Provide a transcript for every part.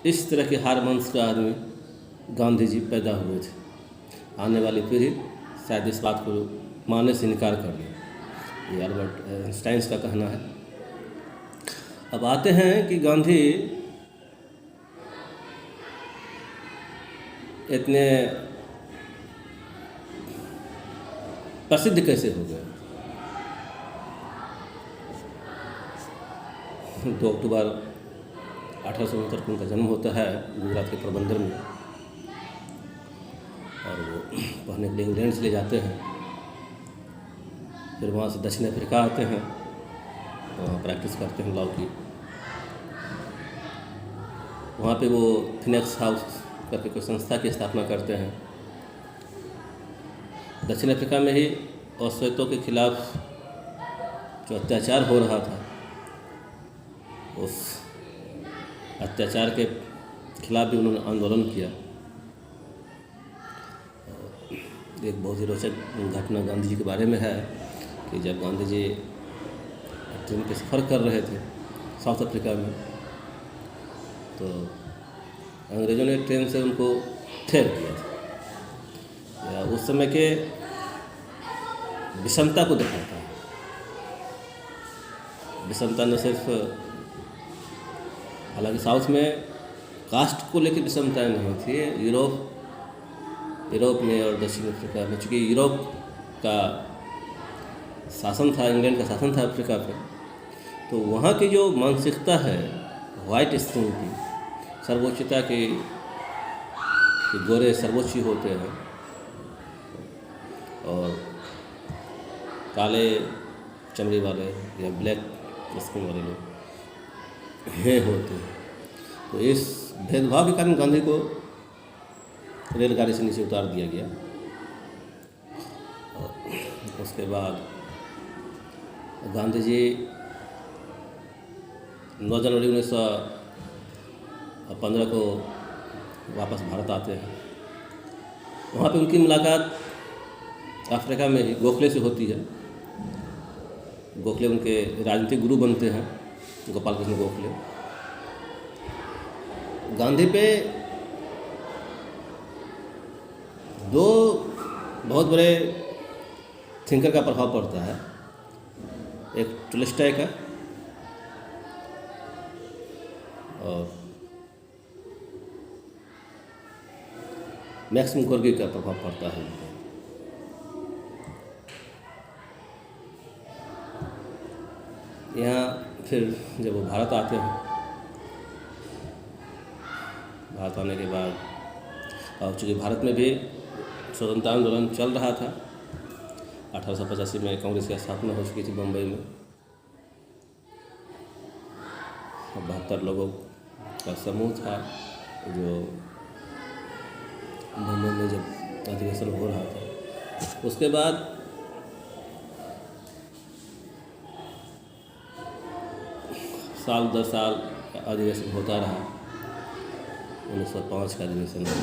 इस तरह के हारमोन्स का आदमी गांधी जी पैदा हुए थे। आने वाली पीढ़ी शायद इस बात को मानने से इनकार कर ले, ये अल्बर्ट आइंस्टाइन का कहना है। अब आते हैं कि गांधी इतने प्रसिद्ध कैसे हो गए। 2 अक्टूबर 1869 को उनका जन्म होता है गुजरात के पोरबंदर में, और वो पढ़ने के लिए इंग्लैंड चले जाते हैं। फिर वहाँ से दक्षिण अफ्रीका आते हैं, वहाँ प्रैक्टिस करते हैं लॉ की। वहाँ पे वो फिनेक्स हाउस करके कोई संस्था की स्थापना करते हैं। दक्षिण अफ्रीका में ही अश्वेतों के खिलाफ जो अत्याचार हो रहा था, उस अत्याचार के खिलाफ भी उन्होंने आंदोलन किया। एक बहुत ही रोचक घटना गांधी जी के बारे में है कि जब गांधी जी ट्रेन पे सफ़र कर रहे थे साउथ अफ्रीका में, तो अंग्रेज़ों ने ट्रेन से उनको ठेल दिया था। या उस समय के विषमता को दिखाता है। विषमता न सिर्फ, हालांकि साउथ में कास्ट को लेकर विषमताएँ नहीं थी। यूरोप में और दक्षिण अफ्रीका में, चूँकि यूरोप का शासन था, इंग्लैंड का शासन था अफ्रीका पे, तो वहाँ की जो मानसिकता है वाइट स्किन की, सर्वोच्चता की, कि गोरे सर्वोच्च होते हैं और काले चमड़ी वाले या ब्लैक स्किन वाले लोग हैं होते हैं। तो इस भेदभाव के कारण गांधी को रेलगाड़ी से नीचे उतार दिया गया। और उसके बाद गांधी जी 9 जनवरी 1915 को वापस भारत आते हैं। वहाँ पे उनकी मुलाकात अफ्रीका में ही गोखले से होती है। गोखले उनके राजनीतिक गुरु बनते हैं, गोपाल कृष्ण गोखले। गांधी पे 2 बहुत बड़े थिंकर का प्रभाव पड़ता है। एक टॉल्स्टॉय का और मैक्सिम गोर्की का प्रभाव पड़ता है। यहाँ फिर जब वो भारत आते हैं, भारत आने के बाद, और चूँकि भारत में भी स्वतंत्रता आंदोलन चल रहा था, 1885 में कांग्रेस की स्थापना हो चुकी थी बम्बई में। 72 लोगों का समूह था जो बम्बई में जब अधिवेशन हो रहा था। उसके बाद साल दर साल अधिवेशन होता रहा। 1905 का अधिवेशन हुआ।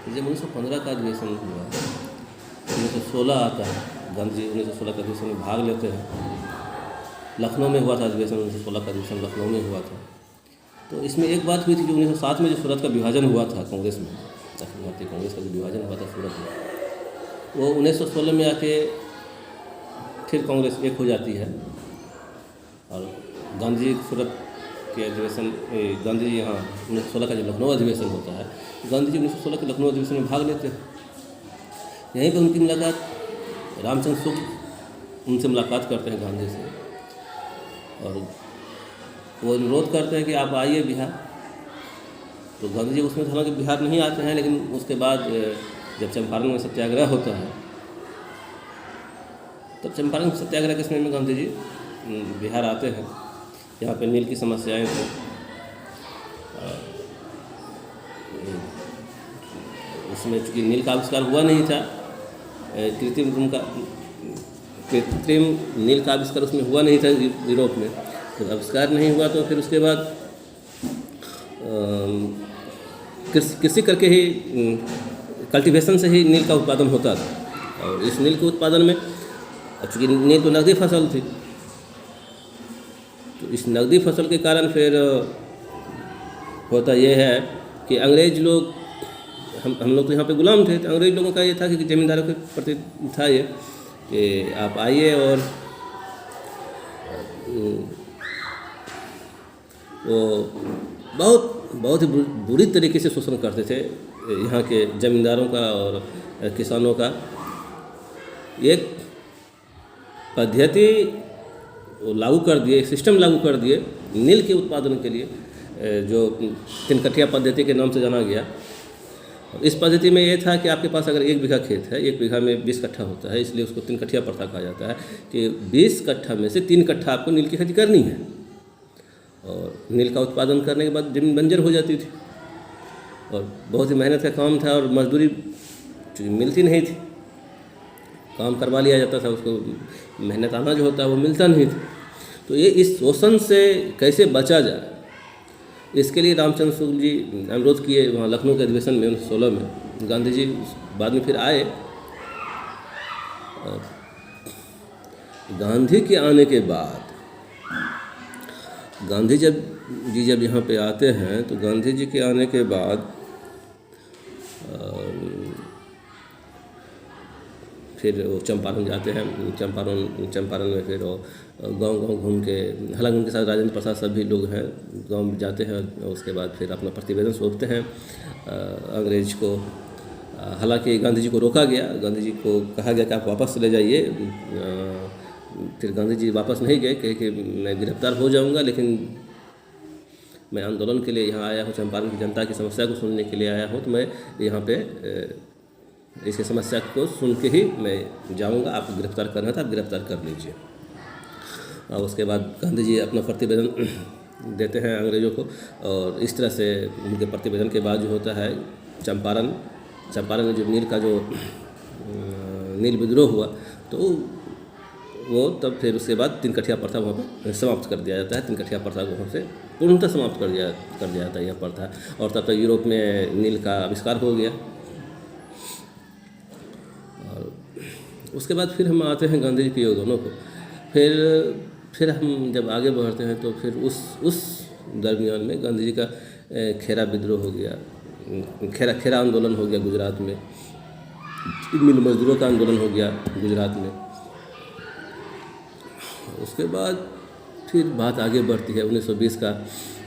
जब 1915 का अधिवेशन हुआ, 1916 आता है, गांधी जी 1916 का अधिवेशन में भाग लेते हैं। लखनऊ में हुआ था अधिवेशन, 1916 का अधिवेशन लखनऊ में हुआ था। तो इसमें एक बात हुई थी कि 1907 में जो सूरत का विभाजन हुआ था कांग्रेस में, अखिल भारतीय कांग्रेस का जो विभाजन हुआ था सूरत में, वो 1916 में आके फिर कांग्रेस एक हो जाती है। और गांधी जी सूरत के अधिवेशन, गांधी जी यहाँ 1916 का जो लखनऊ अधिवेशन होता है, गांधी जी 1916 के लखनऊ अधिवेशन में भाग लेते हैं। यहीं पर उनकी मुलाकात रामचंद्र शुक्ल उनसे मुलाकात करते हैं गांधी से, और वो अनुरोध करते हैं कि आप आइए बिहार। तो गांधी जी उसमें हालांकि बिहार नहीं आते हैं, लेकिन उसके बाद जब चंपारण में सत्याग्रह होता है, तब चंपारण सत्याग्रह के समय में गांधी जी बिहार आते हैं। यहाँ पे नील की समस्याएं थी। उसमें चूँकि नील का आविष्कार हुआ नहीं था, कृत्रिम नील का आविष्कार उसमें हुआ नहीं था यूरोप में, तो आविष्कार नहीं हुआ। तो फिर उसके बाद कृषि करके ही, कल्टीवेशन से ही नील का उत्पादन होता था। और इस नील के उत्पादन में, चूँकि नील तो नकदी फसल थी, तो इस नकदी फसल के कारण फिर होता ये है कि अंग्रेज लोग, हम लोग तो यहाँ पे गुलाम थे, तो अंग्रेज लोगों का ये था कि ज़मींदारों के प्रति था ये कि आप आइए और वो बहुत ही बुरी तरीके से शोषण करते थे यहाँ के ज़मींदारों का और किसानों का। एक पद्धति वो लागू कर दिए, सिस्टम लागू कर दिए नील के उत्पादन के लिए, जो तिनकठिया पद्धति के नाम से जाना गया। इस पद्धति में ये था कि आपके पास अगर 1 बीघा खेत है, 1 बीघा में 20 कट्ठा होता है, इसलिए उसको तिनकठिया प्रथा कहा जाता है कि 20 कट्ठा में से 3 कट्ठा आपको नील की खेती करनी है। और नील का उत्पादन करने के बाद जमीन बंजर हो जाती थी और बहुत ही मेहनत का काम था और मजदूरी मिलती नहीं थी। काम करवा लिया जाता था, उसको मेहनत आना जो होता है वो मिलता नहीं था। तो ये इस शोषण से कैसे बचा जाए, इसके लिए रामचंद्र शुक्ल जी अनुरोध किए वहाँ लखनऊ के अधिवेशन में 1916 में। गांधी जी बाद में फिर आए और गांधी के आने के बाद गांधी जब यहाँ पे आते हैं तो गांधी जी के आने के बाद फिर वो चंपारण जाते हैं। चंपारण में फिर वो गांव घूम के, हालांकि उनके साथ राजेंद्र प्रसाद सब भी लोग हैं, गांव में जाते हैं और उसके बाद फिर अपना प्रतिवेदन सौंपते हैं अंग्रेज को। हालांकि गांधी जी को रोका गया, गांधी जी को कहा गया कि आप वापस चले जाइए। फिर गांधी जी वापस नहीं गए, कहे कि मैं गिरफ्तार हो जाऊंगा, लेकिन मैं आंदोलन के लिए यहाँ आया हूँ, चंपारण की जनता की समस्या को सुनने के लिए आया हूँ, तो मैं यहाँ पे इसकी समस्या को सुन के ही मैं जाऊँगा। आप गिरफ्तार करना था, आप गिरफ्तार कर लीजिए। और उसके बाद गांधी जी अपना प्रतिवेदन देते हैं अंग्रेज़ों को और इस तरह से उनके प्रतिवेदन के बाद जो होता है चंपारण में जो नील का जो नील विद्रोह हुआ, तो वो तब फिर उसके बाद तिनकठिया प्रथा वहाँ पर समाप्त कर दिया जाता है। तिनकठिया प्रथा को वहाँ से पूर्णतः समाप्त कर दिया जाता है यह प्रथा। और तब तक यूरोप में नील का आविष्कार हो गया। और उसके बाद फिर हम आते हैं गांधी जी के योगदानों को। फिर हम जब आगे बढ़ते हैं तो फिर उस दरमियान में गांधी जी का खेरा विद्रोह हो गया, खेरा आंदोलन हो गया गुजरात में, मिल मजदूरों का आंदोलन हो गया गुजरात में। उसके बाद फिर बात आगे बढ़ती है, 1920 का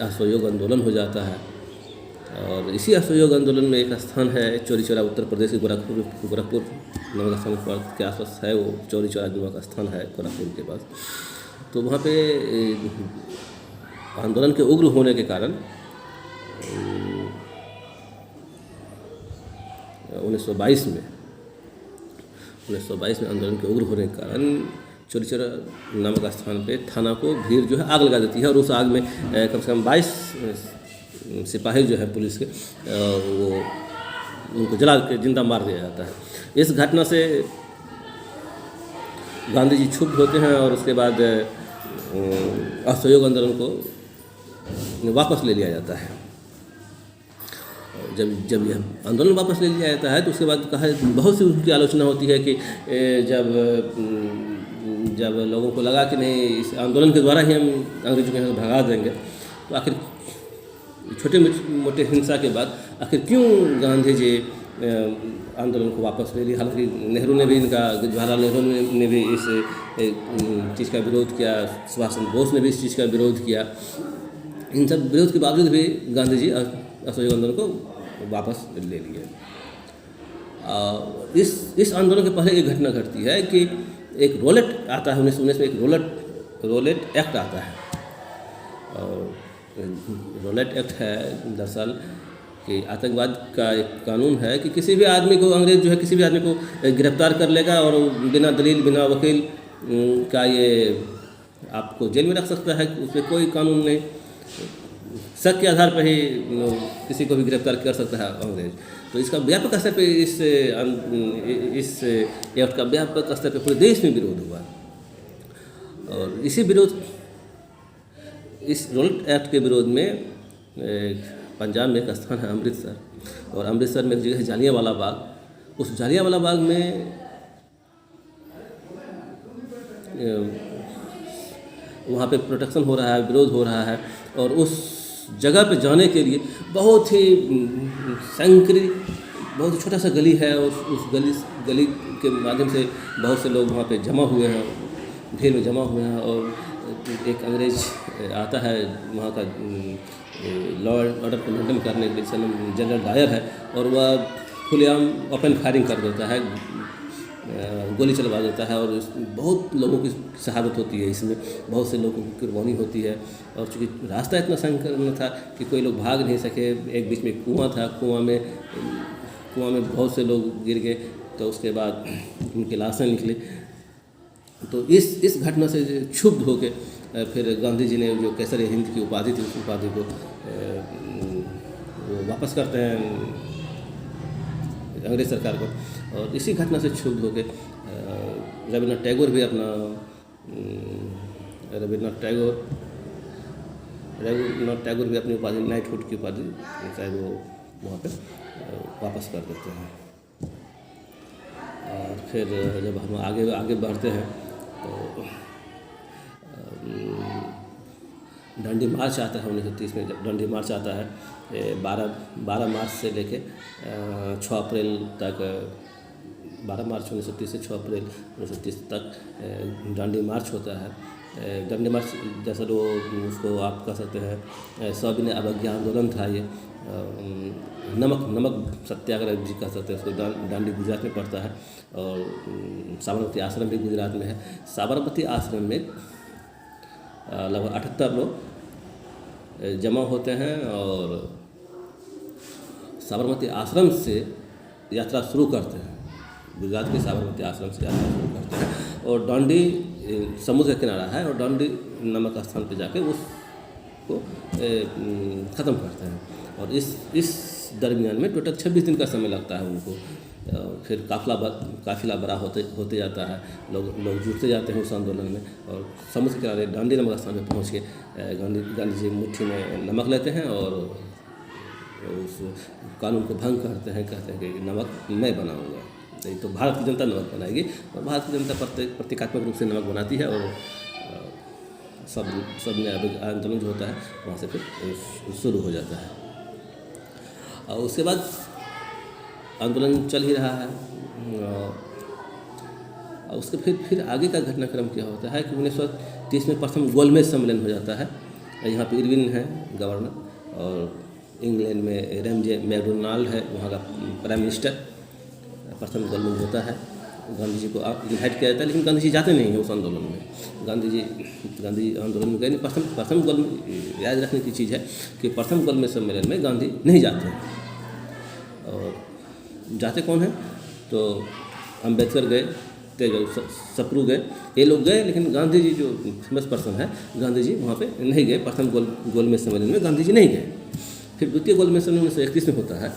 असहयोग आंदोलन हो जाता है। और इसी असहयोग आंदोलन में एक स्थान है चौरी चौरा, उत्तर प्रदेश के गोरखपुर नामक स्थान के आसपास है वो चौरी चौरा नामक स्थान है गोरखपुर के पास। तो वहाँ पे आंदोलन के उग्र होने के कारण 1922 में आंदोलन के उग्र होने के कारण चौरी चौरा नामक स्थान पे थाना को भीड़ जो है आग लगा देती है और उस आग में कम से कम 22 सिपाही जो है पुलिस के वो उनको जला के जिंदा मार दिया जाता है। इस घटना से गांधी जी क्षुब्ध होते हैं और उसके बाद असहयोग आंदोलन को वापस ले लिया जाता है। जब यह आंदोलन वापस ले लिया जाता है तो उसके बाद कहा बहुत सी उनकी आलोचना होती है कि जब लोगों को लगा कि नहीं इस आंदोलन के द्वारा ही हम अंग्रेजों को यहाँ से भगा देंगे, तो आखिर छोटे मोटे हिंसा के बाद आखिर क्यों गांधी जी आंदोलन को वापस ले लिया। हालांकि नेहरू ने भी जवाहरलाल नेहरू ने भी इस चीज़ का विरोध किया, सुभाष चंद्र बोस ने भी इस चीज़ का विरोध किया। इन सब विरोध के बावजूद भी गांधी जी असहयोग आंदोलन को वापस ले लिए। इस आंदोलन के पहले एक घटना घटती है कि एक रोलेट आता है 1919 में, एक रोलेट एक्ट आता है। और रोलेट एक्ट है दरअसल कि आतंकवाद का एक कानून है कि किसी भी आदमी को अंग्रेज जो है किसी भी आदमी को गिरफ्तार कर लेगा और बिना दलील बिना वकील का ये आपको जेल में रख सकता है, उसमें कोई कानून नहीं, शक के आधार पर ही किसी को भी गिरफ्तार कर सकता है अंग्रेज। तो इसका व्यापक स्तर पे इस एक्ट का व्यापक स्तर पे पूरे देश में विरोध हुआ। और इस रोलेट एक्ट के विरोध में पंजाब में एक स्थान है अमृतसर, और अमृतसर में एक जगह है जालियांवाला बाग। उस जालियांवाला बाग में वहाँ पे प्रोटेक्शन हो रहा है, विरोध हो रहा है, और उस जगह पे जाने के लिए बहुत ही संकरी, बहुत छोटा सा गली है, उस गली के माध्यम से बहुत से लोग वहाँ पे जमा हुए हैं, भीड़ में जमा हुए हैं। और एक अंग्रेज आता है वहाँ का लॉ एंड ऑर्डर को मेंटेन करने के लिए, जनरल डायर है, और वह खुलेआम ओपन फायरिंग कर देता है, गोली चलवा देता है। और बहुत लोगों की शहादत होती है, इसमें बहुत से लोगों की कुर्बानी होती है। और चूँकि रास्ता इतना संकीर्ण था कि कोई लोग भाग नहीं सके, एक बीच में कुआं था, कुआं में बहुत से लोग गिर गए, तो उसके बाद उनकी लाशें निकली। तो इस घटना से क्षुब्ध होकर फिर गांधी जी ने जो कैसर हिंद की उपाधि थी, उस उपाधि को वो वापस करते हैं अंग्रेज सरकार को। और इसी घटना से क्षुब्ध होकर रविन्द्रनाथ टैगोर भी अपनी उपाधि, नाइटहुड की उपाधि शायद वो वहाँ पे वापस कर देते हैं। और फिर जब हम आगे बढ़ते हैं तो डंडी मार्च आता है 1930 में। जब डंडी मार्च आता है 12 मार्च से लेके 6 अप्रैल तक, 12 मार्च 1930 से 6 अप्रैल 1930 तक डांडी मार्च होता है। डांडी मार्च जैसा वो उसको आप कह सकते हैं सविनय अवज्ञा आंदोलन था। ये नमक सत्याग्रह भी कह सकते हैं उसको। डांडी गुजरात में पड़ता है और साबरमती आश्रम भी गुजरात में है। साबरमती आश्रम में लगभग 78 लोग जमा होते हैं और साबरमती आश्रम से यात्रा शुरू करते हैं। गुजरात के साबरमती आश्रम से यात्रा शुरू करते हैं और डांडी समुद्र का किनारा है, और डांडी नामक स्थान पर जाके उसको ख़त्म करते हैं। और इस दरमियान में टोटल 26 दिन का समय लगता है उनको। फिर काफिला बड़ा होते जाता है, लोग जुटते जाते हैं उस आंदोलन में। और समुद्र के किनारे डांडी नामक स्थान पर पहुँच के गांधी जी मुट्ठी में नमक लेते हैं और उस कानून को भंग करते हैं। कहते हैं कि नमक मैं बनाऊंगा, नहीं तो भारत की जनता नमक बनाएगी। और भारत की जनता प्रतीकात्मक रूप से नमक बनाती है और सब में आंदोलन जो होता है वहाँ से फिर शुरू हो जाता है। और उसके बाद आंदोलन चल ही रहा है। और उसके फिर आगे का घटनाक्रम क्या होता है कि 1930 में प्रथम गोलमेज सम्मेलन हो जाता है। यहाँ पे इरविन है गवर्नर, और इंग्लैंड में रेमजे मैकडोनाल्ड है वहाँ का प्राइम मिनिस्टर। प्रथम गोलमेज होता है, गांधी जी को इन्वाइट किया जाता है, लेकिन गांधी जी जाते नहीं हैं उस आंदोलन में। गांधी जी आंदोलन में गए नहीं। प्रथम गोलमेज याद रखने की चीज़ है कि प्रथम गोलमेज सम्मेलन में गांधी नहीं जाते हैं। और जाते कौन हैं? तो अम्बेडकर गए, तेजबहादुर सप्रू गए, ये लोग गए, लेकिन गांधी जी जो फेमस पर्सन है, गांधी जी वहाँ पे नहीं गए। प्रथम गोलमेज सम्मेलन में गांधी जी नहीं गए। फिर द्वितीय गोलमेज सम्मेलन 1931 में होता है।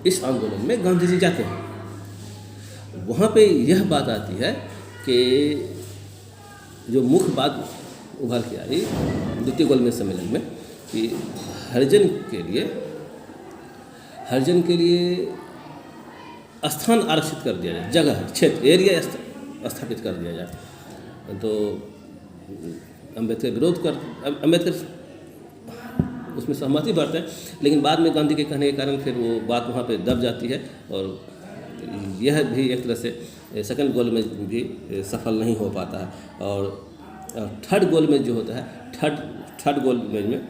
इस आंदोलन में गांधी जी जाते हैं। वहाँ पे यह बात आती है कि जो मुख्य बात उभर के आई द्वितीय गोलमेज सम्मेलन में कि हरिजन के लिए स्थान आरक्षित कर दिया जाए, जगह, क्षेत्र, एरिया स्थापित कर दिया जाए। तो अम्बेडकर उसमें सहमति बढ़ते हैं, लेकिन बाद में गांधी के कहने के कारण फिर वो बात वहाँ पे दब जाती है। और यह भी एक तरह से सेकंड गोल में भी सफल नहीं हो पाता है। और थर्ड गोल में जो होता है, थर्ड गोल में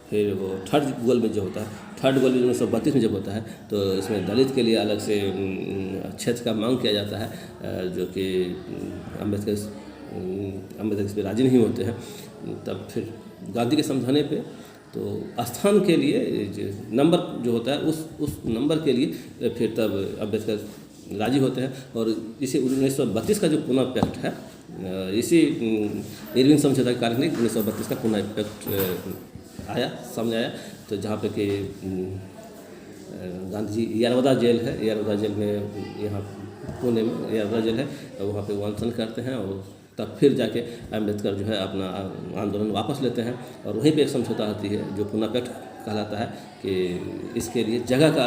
फिर वो थर्ड गोल में जो होता है, थर्ड गोल में 1932 में जब होता है तो इसमें दलित के लिए अलग से क्षेत्र का मांग किया जाता है, जो कि अम्बेडकर इस पर राजी नहीं होते हैं। तब फिर गांधी के समझाने पे तो स्थान के लिए नंबर जो होता है उस नंबर के लिए फिर तब अम्बेडकर राजी होते हैं। और इसी 1932 का जो पुनः पैक्ट है, इसी इरविन समझौता के कारण 1932 का पुनः पैक्ट सामने आया। तो जहाँ पे कि गांधी जी यरवदा जेल है, यरवदा जेल में, यहाँ पुणे में यरवदा जेल है, तो वहाँ पे वो अनशन करते हैं। और तब फिर जाके अम्बेडकर जो है अपना आंदोलन वापस लेते हैं। और वहीं पे एक समझौता होती है जो पुनः पैक्ट कहलाता है कि इसके लिए जगह का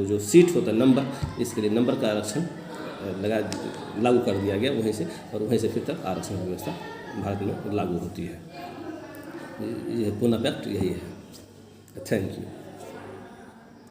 जो सीट होता है नंबर, इसके लिए नंबर का आरक्षण लागू कर दिया गया वहीं से, और वहीं से फिर तक आरक्षण व्यवस्था भारत में लागू होती है। ये पूर्ण पैक्ट यही है। Thank you.